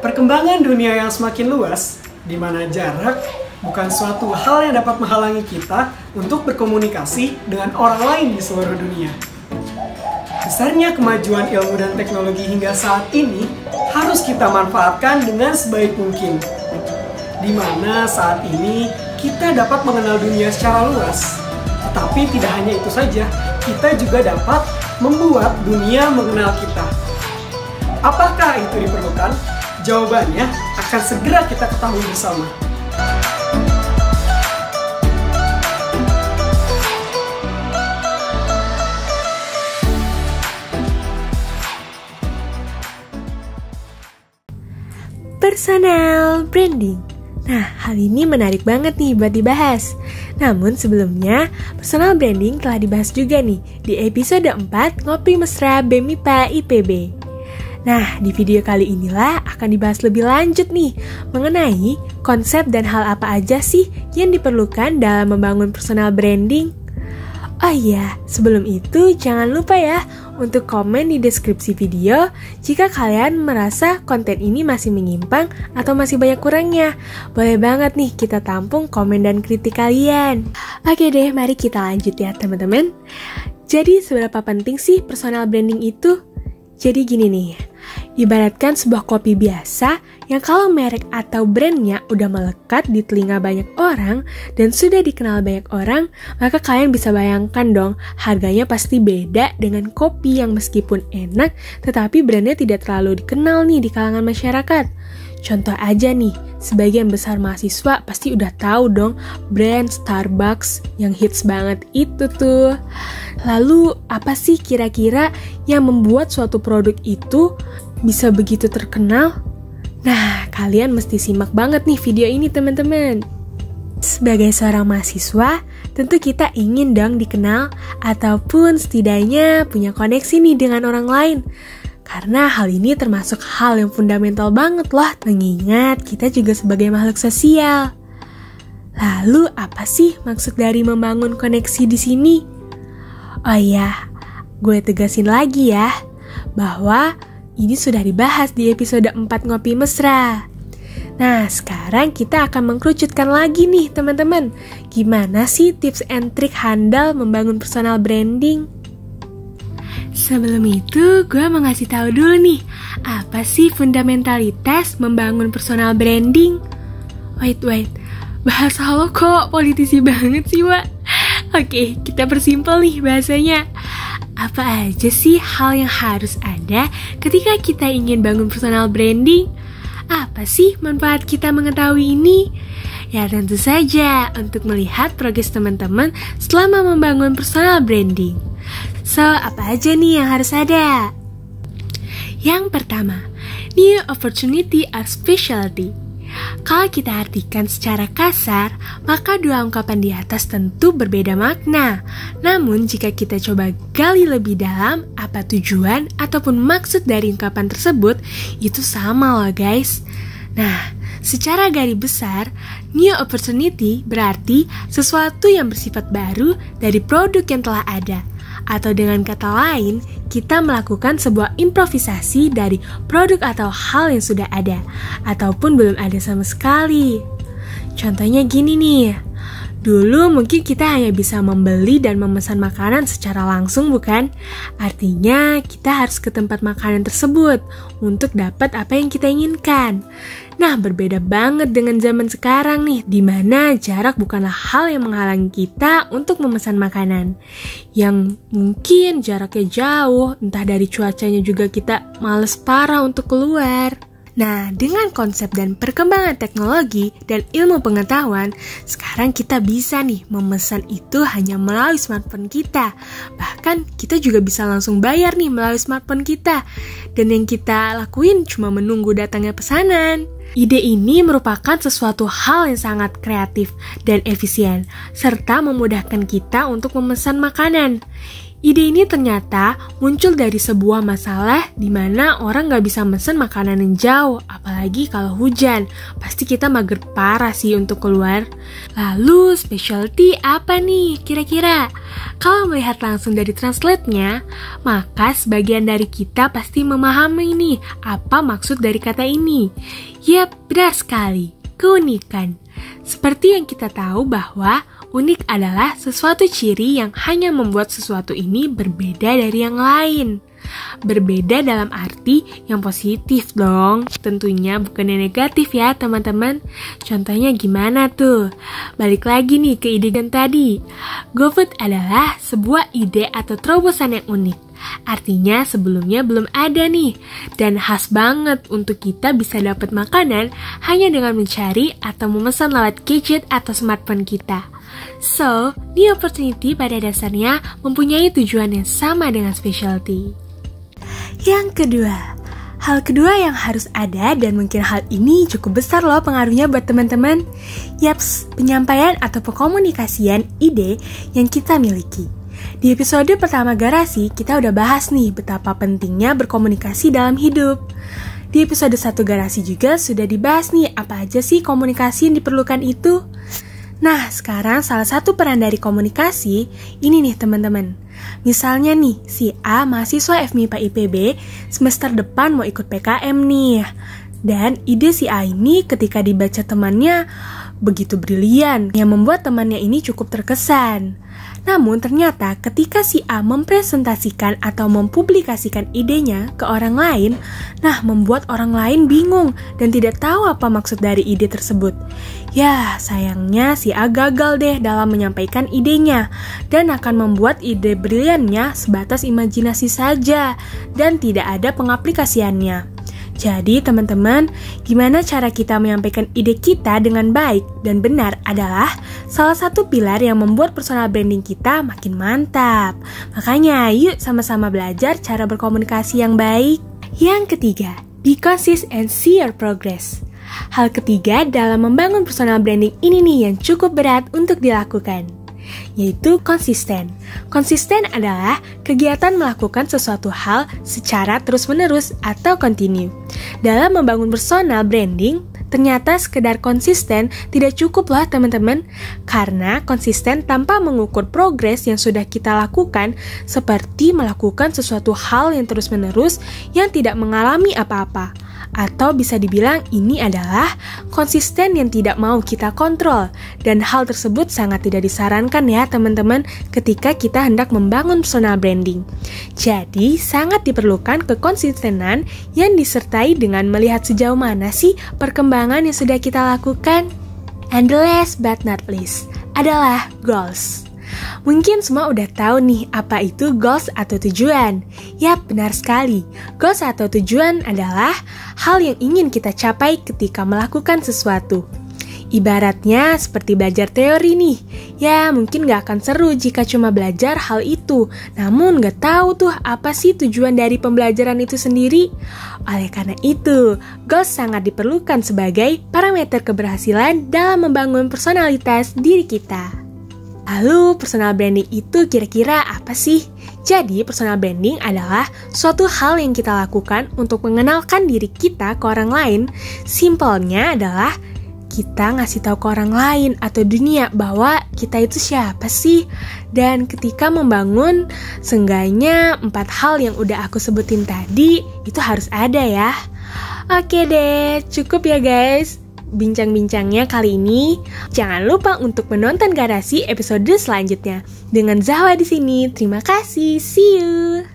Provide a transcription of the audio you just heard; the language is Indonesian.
Perkembangan dunia yang semakin luas, di mana jarak bukan suatu hal yang dapat menghalangi kita untuk berkomunikasi dengan orang lain di seluruh dunia. Besarnya kemajuan ilmu dan teknologi hingga saat ini harus kita manfaatkan dengan sebaik mungkin. Di mana saat ini kita dapat mengenal dunia secara luas. Tetapi tidak hanya itu saja, kita juga dapat membuat dunia mengenal kita. Apakah itu diperlukan? Jawabannya akan segera kita ketahui bersama. Personal branding. Nah, hal ini menarik banget nih buat dibahas. Namun sebelumnya, personal branding telah dibahas juga nih di episode 4 Ngopi Mesra BEMIPA IPB. Nah, di video kali inilah akan dibahas lebih lanjut nih mengenai konsep dan hal apa aja sih yang diperlukan dalam membangun personal branding. Oh iya, sebelum itu jangan lupa ya untuk komen di deskripsi video jika kalian merasa konten ini masih menyimpang atau masih banyak kurangnya. Boleh banget nih kita tampung komen dan kritik kalian. Oke deh, mari kita lanjut ya teman-teman. Jadi seberapa penting sih personal branding itu? Jadi gini nih, ibaratkan sebuah kopi biasa yang kalau merek atau brandnya udah melekat di telinga banyak orang dan sudah dikenal banyak orang, maka kalian bisa bayangkan dong harganya pasti beda dengan kopi yang meskipun enak tetapi brandnya tidak terlalu dikenal nih di kalangan masyarakat. Contoh aja nih, sebagian besar mahasiswa pasti udah tahu dong brand Starbucks yang hits banget itu tuh. Lalu apa sih kira-kira yang membuat suatu produk itu bisa begitu terkenal? Nah, kalian mesti simak banget nih video ini teman-teman. Sebagai seorang mahasiswa, tentu kita ingin dong dikenal ataupun setidaknya punya koneksi nih dengan orang lain. Karena hal ini termasuk hal yang fundamental banget loh, mengingat kita juga sebagai makhluk sosial. Lalu apa sih maksud dari membangun koneksi di sini? Oh iya, gue tegasin lagi ya, bahwa ini sudah dibahas di episode 4 Ngopi Mesra. Nah, sekarang kita akan mengkerucutkan lagi nih teman-teman. Gimana sih tips and trik handal membangun personal branding? Sebelum itu, gue mau ngasih tahu dulu nih, apa sih fundamentalitas membangun personal branding? Wait, bahasa lo kok politisi banget sih, Wak? Oke, kita persimpel nih bahasanya. Apa aja sih hal yang harus ada ketika kita ingin bangun personal branding? Apa sih manfaat kita mengetahui ini? Ya tentu saja untuk melihat progres teman-teman selama membangun personal branding. So, apa aja nih yang harus ada? Yang pertama, new opportunity or specialty. Kalau kita artikan secara kasar, maka dua ungkapan di atas tentu berbeda makna. Namun, jika kita coba gali lebih dalam apa tujuan ataupun maksud dari ungkapan tersebut, itu sama loh guys. Nah, secara garis besar, new opportunity berarti sesuatu yang bersifat baru dari produk yang telah ada. Atau dengan kata lain, kita melakukan sebuah improvisasi dari produk atau hal yang sudah ada, ataupun belum ada sama sekali. Contohnya gini nih, dulu mungkin kita hanya bisa membeli dan memesan makanan secara langsung bukan? Artinya kita harus ke tempat makanan tersebut untuk dapat apa yang kita inginkan. Nah, berbeda banget dengan zaman sekarang nih, di mana jarak bukanlah hal yang menghalangi kita untuk memesan makanan. Yang mungkin jaraknya jauh, entah dari cuacanya juga kita males parah untuk keluar. Nah, dengan konsep dan perkembangan teknologi dan ilmu pengetahuan, sekarang kita bisa nih memesan itu hanya melalui smartphone kita. Bahkan kita juga bisa langsung bayar nih melalui smartphone kita. Dan yang kita lakuin cuma menunggu datangnya pesanan. Ide ini merupakan sesuatu hal yang sangat kreatif dan efisien, serta memudahkan kita untuk memesan makanan. Ide ini ternyata muncul dari sebuah masalah di mana orang gak bisa mesen makanan yang jauh, apalagi kalau hujan. Pasti kita mager parah sih untuk keluar. Lalu specialty apa nih kira-kira? Kalau melihat langsung dari translate-nya, maka sebagian dari kita pasti memahami nih apa maksud dari kata ini. Yap, benar sekali, keunikan. Seperti yang kita tahu bahwa unik adalah sesuatu ciri yang hanya membuat sesuatu ini berbeda dari yang lain. Berbeda dalam arti yang positif dong, tentunya bukan yang negatif ya teman-teman. Contohnya gimana tuh? Balik lagi nih ke ide yang tadi. GoFood adalah sebuah ide atau terobosan yang unik. Artinya sebelumnya belum ada nih, dan khas banget untuk kita bisa dapat makanan hanya dengan mencari atau memesan lewat gadget atau smartphone kita. So, new opportunity pada dasarnya mempunyai tujuan yang sama dengan specialty. Yang kedua, hal kedua yang harus ada dan mungkin hal ini cukup besar loh pengaruhnya buat teman-teman. Yaps, penyampaian atau pengkomunikasian ide yang kita miliki. Di episode pertama Garasi, kita udah bahas nih betapa pentingnya berkomunikasi dalam hidup. Di episode 1 Garasi juga sudah dibahas nih apa aja sih komunikasi yang diperlukan itu. Nah, sekarang salah satu peran dari komunikasi, ini nih teman-teman. Misalnya nih, si A mahasiswa FMIPA IPB semester depan mau ikut PKM nih. Dan ide si A ini ketika dibaca temannya begitu brilian, yang membuat temannya ini cukup terkesan. Namun ternyata ketika si A mempresentasikan atau mempublikasikan idenya ke orang lain, nah membuat orang lain bingung dan tidak tahu apa maksud dari ide tersebut. Ya, sayangnya si A gagal deh dalam menyampaikan idenya dan akan membuat ide briliannya sebatas imajinasi saja dan tidak ada pengaplikasiannya. Jadi teman-teman, gimana cara kita menyampaikan ide kita dengan baik dan benar adalah salah satu pilar yang membuat personal branding kita makin mantap. Makanya yuk sama-sama belajar cara berkomunikasi yang baik. Yang ketiga, be consistent and see your progress. Hal ketiga dalam membangun personal branding ini nih yang cukup berat untuk dilakukan, yaitu konsisten. Konsisten adalah kegiatan melakukan sesuatu hal secara terus-menerus atau continue. Dalam membangun personal branding, ternyata sekedar konsisten tidak cukup lah teman-teman, karena konsisten tanpa mengukur progres yang sudah kita lakukan seperti melakukan sesuatu hal yang terus-menerus yang tidak mengalami apa-apa. Atau bisa dibilang ini adalah konsisten yang tidak mau kita kontrol, dan hal tersebut sangat tidak disarankan ya teman-teman ketika kita hendak membangun personal branding. Jadi sangat diperlukan kekonsistenan yang disertai dengan melihat sejauh mana sih perkembangan yang sudah kita lakukan. And the last but not least adalah goals. Mungkin semua udah tahu nih apa itu goals atau tujuan. Yap, benar sekali. Goals atau tujuan adalah hal yang ingin kita capai ketika melakukan sesuatu. Ibaratnya seperti belajar teori nih. Ya, mungkin gak akan seru jika cuma belajar hal itu, namun gak tahu tuh apa sih tujuan dari pembelajaran itu sendiri. Oleh karena itu, goals sangat diperlukan sebagai parameter keberhasilan dalam membangun personalitas diri kita. Lalu, personal branding itu kira-kira apa sih? Jadi, personal branding adalah suatu hal yang kita lakukan untuk mengenalkan diri kita ke orang lain. Simpelnya adalah kita ngasih tahu ke orang lain atau dunia bahwa kita itu siapa sih. Dan ketika membangun, seenggaknya 4 hal yang udah aku sebutin tadi, itu harus ada ya. Oke deh, cukup ya guys bincang-bincangnya kali ini. Jangan lupa untuk menonton Garasi episode selanjutnya. Dengan Zahwa di sini. Terima kasih. See you.